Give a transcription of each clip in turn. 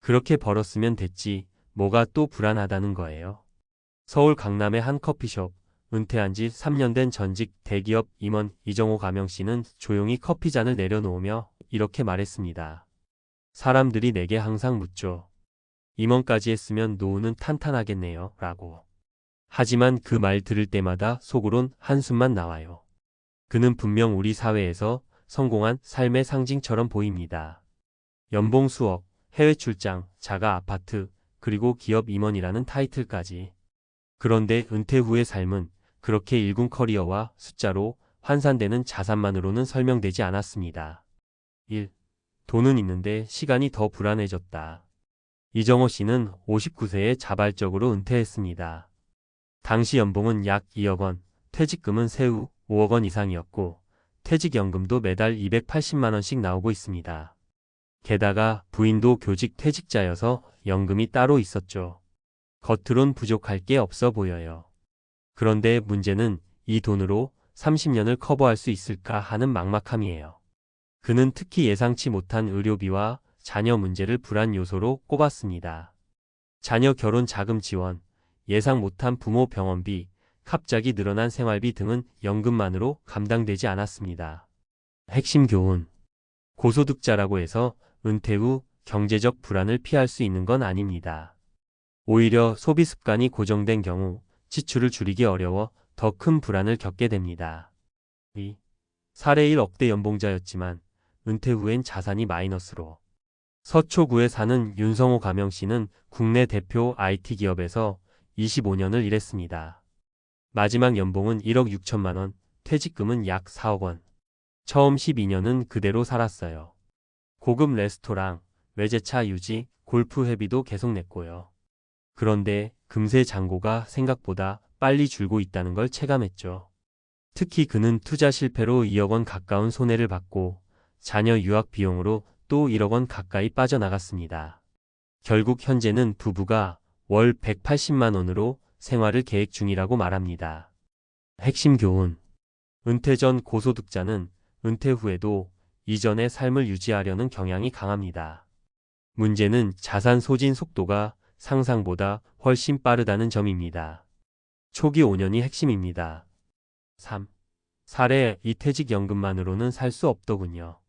그렇게 벌었으면 됐지 뭐가 또 불안하다는 거예요. 서울 강남의 한 커피숍, 은퇴한 지 3년 된 전직 대기업 임원 이정호 가명씨는 조용히 커피잔을 내려놓으며 이렇게 말했습니다. 사람들이 내게 항상 묻죠. 임원까지 했으면 노후는 탄탄하겠네요. 라고. 하지만 그 말 들을 때마다 속으론 한숨만 나와요. 그는 분명 우리 사회에서 성공한 삶의 상징처럼 보입니다. 연봉 수억, 해외 출장, 자가 아파트, 그리고 기업 임원이라는 타이틀까지. 그런데 은퇴 후의 삶은 그렇게 일군 커리어와 숫자로 환산되는 자산만으로는 설명되지 않았습니다. 1. 돈은 있는데 시간이 더 불안해졌다. 이정호 씨는 59세에 자발적으로 은퇴했습니다. 당시 연봉은 약 2억 원, 퇴직금은 세후 5억 원 이상이었고 퇴직연금도 매달 280만 원씩 나오고 있습니다. 게다가 부인도 교직 퇴직자여서 연금이 따로 있었죠. 겉으론 부족할 게 없어 보여요. 그런데 문제는 이 돈으로 30년을 커버할 수 있을까 하는 막막함이에요. 그는 특히 예상치 못한 의료비와 자녀 문제를 불안 요소로 꼽았습니다. 자녀 결혼 자금 지원, 예상 못한 부모 병원비, 갑자기 늘어난 생활비 등은 연금만으로 감당되지 않았습니다. 핵심 교훈. 고소득자라고 해서 은퇴 후 경제적 불안을 피할 수 있는 건 아닙니다. 오히려 소비 습관이 고정된 경우 지출을 줄이기 어려워 더 큰 불안을 겪게 됩니다. 2. 사례 1억대 연봉자였지만 은퇴 후엔 자산이 마이너스로. 서초구에 사는 윤성호 가명씨는 국내 대표 IT 기업에서 25년을 일했습니다. 마지막 연봉은 1억 6천만 원, 퇴직금은 약 4억 원. 처음 12년은 그대로 살았어요. 고급 레스토랑, 외제차 유지, 골프 회비도 계속 냈고요. 그런데 금세 잔고가 생각보다 빨리 줄고 있다는 걸 체감했죠. 특히 그는 투자 실패로 2억 원 가까운 손해를 받고 자녀 유학 비용으로 또 1억 원 가까이 빠져나갔습니다. 결국 현재는 부부가 월 180만 원으로 생활을 계획 중이라고 말합니다. 핵심 교훈. 은퇴 전 고소득자는 은퇴 후에도 이전의 삶을 유지하려는 경향이 강합니다. 문제는 자산 소진 속도가 상상보다 훨씬 빠르다는 점입니다. 초기 5년이 핵심입니다. 3. 사례 이퇴직연금만으로는 살 수 없더군요.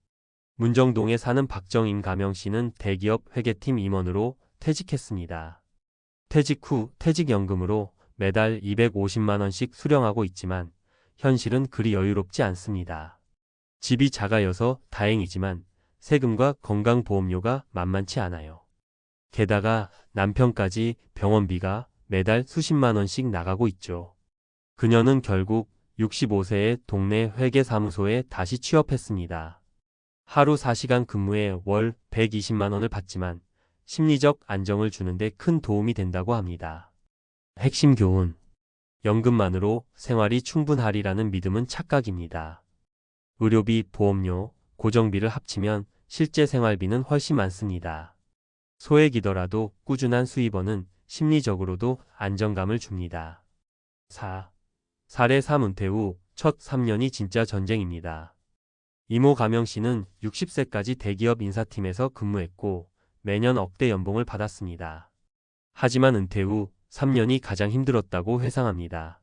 문정동에 사는 박정인 가명씨는 대기업 회계팀 임원으로 퇴직했습니다. 퇴직 후 퇴직연금으로 매달 250만 원씩 수령하고 있지만 현실은 그리 여유롭지 않습니다. 집이 작아여서 다행이지만 세금과 건강보험료가 만만치 않아요. 게다가 남편까지 병원비가 매달 수십만 원씩 나가고 있죠. 그녀는 결국 65세에 동네 회계사무소에 다시 취업했습니다. 하루 4시간 근무에 월 120만 원을 받지만 심리적 안정을 주는데 큰 도움이 된다고 합니다. 핵심 교훈. 연금만으로 생활이 충분하리라는 믿음은 착각입니다. 의료비, 보험료, 고정비를 합치면 실제 생활비는 훨씬 많습니다. 소액이더라도 꾸준한 수입원은 심리적으로도 안정감을 줍니다. 4. 사례 3 은퇴 후 첫 3년이 진짜 전쟁입니다. 이모 가명씨는 60세까지 대기업 인사팀에서 근무했고 매년 억대 연봉을 받았습니다. 하지만 은퇴 후 3년이 가장 힘들었다고 회상합니다.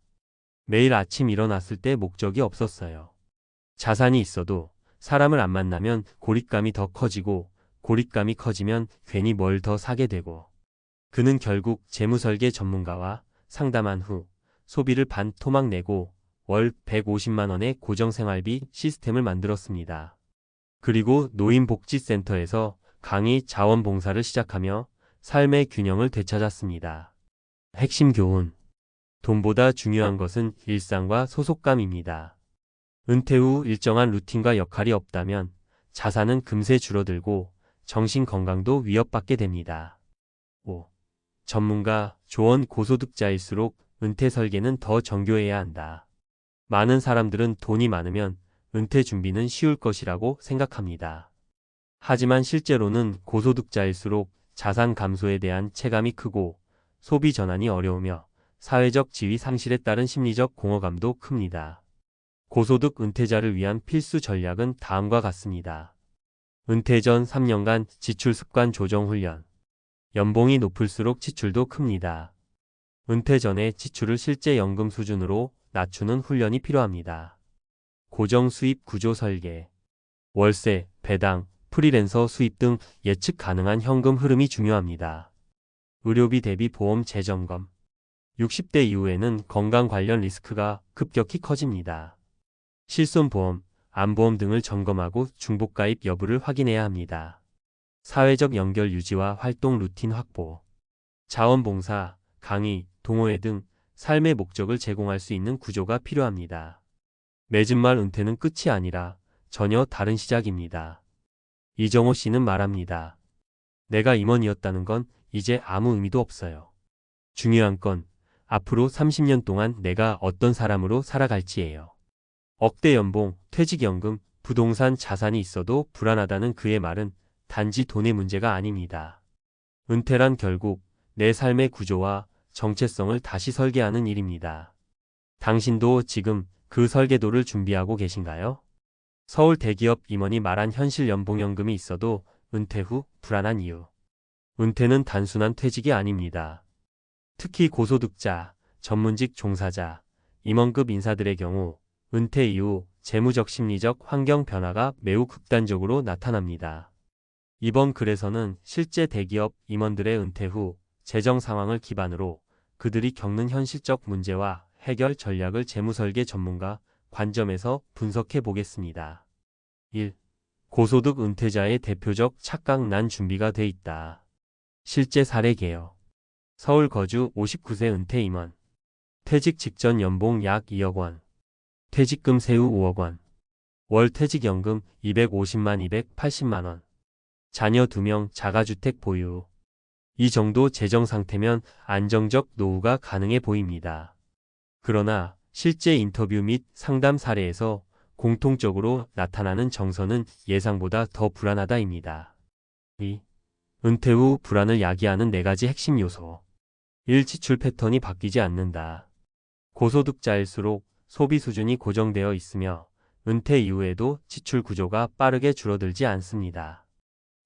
매일 아침 일어났을 때 목적이 없었어요. 자산이 있어도 사람을 안 만나면 고립감이 더 커지고 고립감이 커지면 괜히 뭘 더 사게 되고 그는 결국 재무설계 전문가와 상담한 후 소비를 반 토막 내고 월 150만 원의 고정생활비 시스템을 만들었습니다. 그리고 노인복지센터에서 강의 자원봉사를 시작하며 삶의 균형을 되찾았습니다. 핵심 교훈. 돈보다 중요한 것은 일상과 소속감입니다. 은퇴 후 일정한 루틴과 역할이 없다면 자산은 금세 줄어들고 정신 건강도 위협받게 됩니다. 5. 전문가, 조언 고소득자일수록 은퇴 설계는 더 정교해야 한다. 많은 사람들은 돈이 많으면 은퇴 준비는 쉬울 것이라고 생각합니다. 하지만 실제로는 고소득자일수록 자산 감소에 대한 체감이 크고 소비 전환이 어려우며 사회적 지위 상실에 따른 심리적 공허감도 큽니다. 고소득 은퇴자를 위한 필수 전략은 다음과 같습니다. 은퇴 전 3년간 지출 습관 조정 훈련. 연봉이 높을수록 지출도 큽니다. 은퇴 전에 지출을 실제 연금 수준으로 낮추는 훈련이 필요합니다. 고정 수입 구조 설계, 월세, 배당, 프리랜서 수입 등 예측 가능한 현금 흐름이 중요합니다. 의료비 대비 보험 재점검. 60대 이후에는 건강 관련 리스크가 급격히 커집니다. 실손보험, 암보험 등을 점검하고 중복가입 여부를 확인해야 합니다. 사회적 연결 유지와 활동 루틴 확보. 자원봉사, 강의, 동호회 등 삶의 목적을 제공할 수 있는 구조가 필요합니다. 맺은 말 은퇴는 끝이 아니라 전혀 다른 시작입니다. 이정호 씨는 말합니다. 내가 임원이었다는 건 이제 아무 의미도 없어요. 중요한 건 앞으로 30년 동안 내가 어떤 사람으로 살아갈지예요. 억대 연봉, 퇴직연금, 부동산 자산이 있어도 불안하다는 그의 말은 단지 돈의 문제가 아닙니다. 은퇴란 결국 내 삶의 구조와 정체성을 다시 설계하는 일입니다. 당신도 지금 그 설계도를 준비하고 계신가요? 서울 대기업 임원이 말한 현실 연봉연금이 있어도 은퇴 후 불안한 이유. 은퇴는 단순한 퇴직이 아닙니다. 특히 고소득자, 전문직 종사자, 임원급 인사들의 경우 은퇴 이후 재무적 심리적 환경 변화가 매우 극단적으로 나타납니다. 이번 글에서는 실제 대기업 임원들의 은퇴 후 재정 상황을 기반으로 그들이 겪는 현실적 문제와 해결 전략을 재무설계 전문가 관점에서 분석해 보겠습니다. 1. 고소득 은퇴자의 대표적 착각 난 준비가 돼 있다. 실제 사례 개요. 서울 거주 59세 은퇴 임원. 퇴직 직전 연봉 약 2억 원. 퇴직금 세후 5억 원. 월 퇴직연금 250만 280만 원. 자녀 2명 자가주택 보유. 이 정도 재정 상태면 안정적 노후가 가능해 보입니다. 그러나 실제 인터뷰 및 상담 사례에서 공통적으로 나타나는 정서는 예상보다 더 불안하다입니다. 2. 은퇴 후 불안을 야기하는 4가지 핵심 요소. 1. 지출 패턴이 바뀌지 않는다. 고소득자일수록 소비 수준이 고정되어 있으며 은퇴 이후에도 지출 구조가 빠르게 줄어들지 않습니다.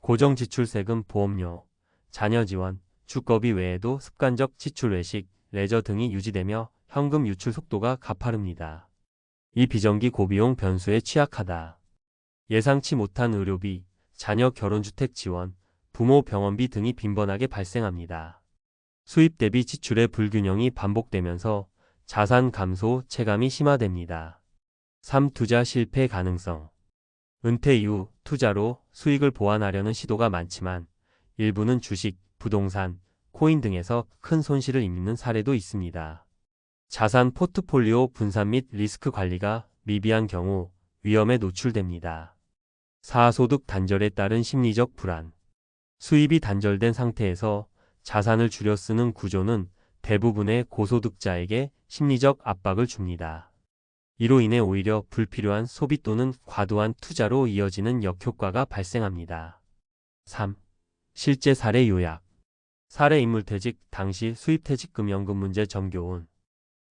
고정 지출 세금, 보험료, 자녀 지원, 주거비 외에도 습관적 지출 외식, 레저 등이 유지되며 현금 유출 속도가 가파릅니다. 이 비정기 고비용 변수에 취약하다. 예상치 못한 의료비, 자녀 결혼주택 지원, 부모 병원비 등이 빈번하게 발생합니다. 수입 대비 지출의 불균형이 반복되면서 자산 감소 체감이 심화됩니다. 3. 투자 실패 가능성. 은퇴 이후 투자로 수익을 보완하려는 시도가 많지만 일부는 주식, 부동산, 코인 등에서 큰 손실을 입는 사례도 있습니다. 자산 포트폴리오 분산 및 리스크 관리가 미비한 경우 위험에 노출됩니다. 4. 소득 단절에 따른 심리적 불안. 수입이 단절된 상태에서 자산을 줄여 쓰는 구조는 대부분의 고소득자에게 심리적 압박을 줍니다. 이로 인해 오히려 불필요한 소비 또는 과도한 투자로 이어지는 역효과가 발생합니다. 3. 실제 사례 요약. 사례 인물 퇴직 당시 수입퇴직금연금 문제 정교훈.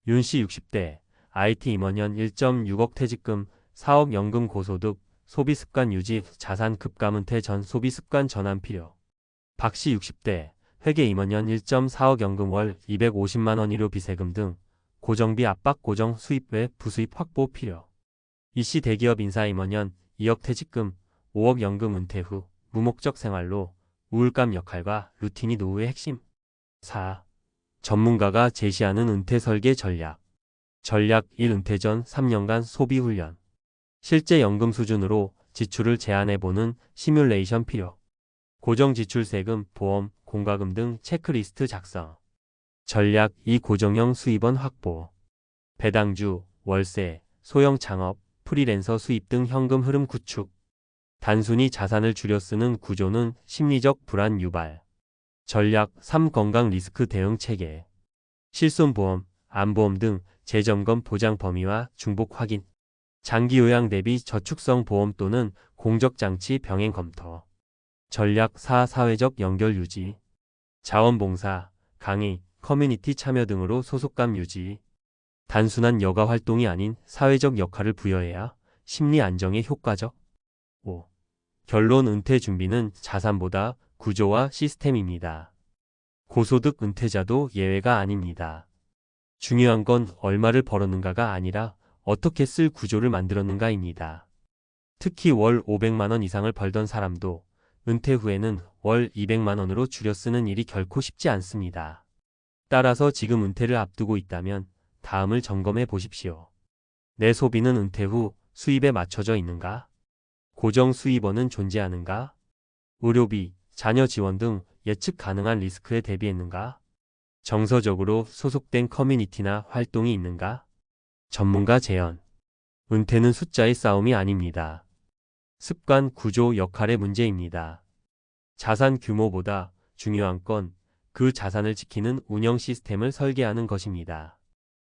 윤씨 60대, IT 임원연 1.6억 퇴직금, 4억 연금 고소득, 소비습관 유지, 자산 급감 은퇴 전 소비습관 전환 필요. 박씨 60대, 회계 임원연 1.4억 연금 월 250만 원 의료 비세금 등 고정비 압박 고정 수입 외 부수입 확보 필요. 이씨 대기업 인사 임원연 2억 퇴직금, 5억 연금 은퇴 후 무목적 생활로 우울감 역할과 루틴이 노후의 핵심. 4. 전문가가 제시하는 은퇴 설계 전략. 전략 1. 은퇴 전 3년간 소비 훈련. 실제 연금 수준으로 지출을 제한해보는 시뮬레이션 필요. 고정 지출 세금, 보험, 공과금 등 체크리스트 작성. 전략 2. 고정형 수입원 확보. 배당주, 월세, 소형 창업, 프리랜서 수입 등 현금 흐름 구축. 단순히 자산을 줄여 쓰는 구조는 심리적 불안 유발. 전략 3. 건강 리스크 대응 체계. 실손보험, 암보험 등 재점검 보장 범위와 중복 확인. 장기 요양 대비 저축성 보험 또는 공적장치 병행 검토. 전략 4. 사회적 연결 유지. 자원봉사, 강의, 커뮤니티 참여 등으로 소속감 유지. 단순한 여가 활동이 아닌 사회적 역할을 부여해야 심리 안정에 효과적. 5. 결론. 은퇴 준비는 자산보다 구조와 시스템입니다. 고소득 은퇴자도 예외가 아닙니다. 중요한 건 얼마를 벌었는가가 아니라 어떻게 쓸 구조를 만들었는가입니다. 특히 월 500만 원 이상을 벌던 사람도 은퇴 후에는 월 200만 원으로 줄여 쓰는 일이 결코 쉽지 않습니다. 따라서 지금 은퇴를 앞두고 있다면 다음을 점검해 보십시오. 내 소비는 은퇴 후 수입에 맞춰져 있는가? 고정 수입원은 존재하는가? 의료비, 자녀 지원 등 예측 가능한 리스크에 대비했는가? 정서적으로 소속된 커뮤니티나 활동이 있는가? 전문가 제언. 은퇴는 숫자의 싸움이 아닙니다. 습관, 구조, 역할의 문제입니다. 자산 규모보다 중요한 건 그 자산을 지키는 운영 시스템을 설계하는 것입니다.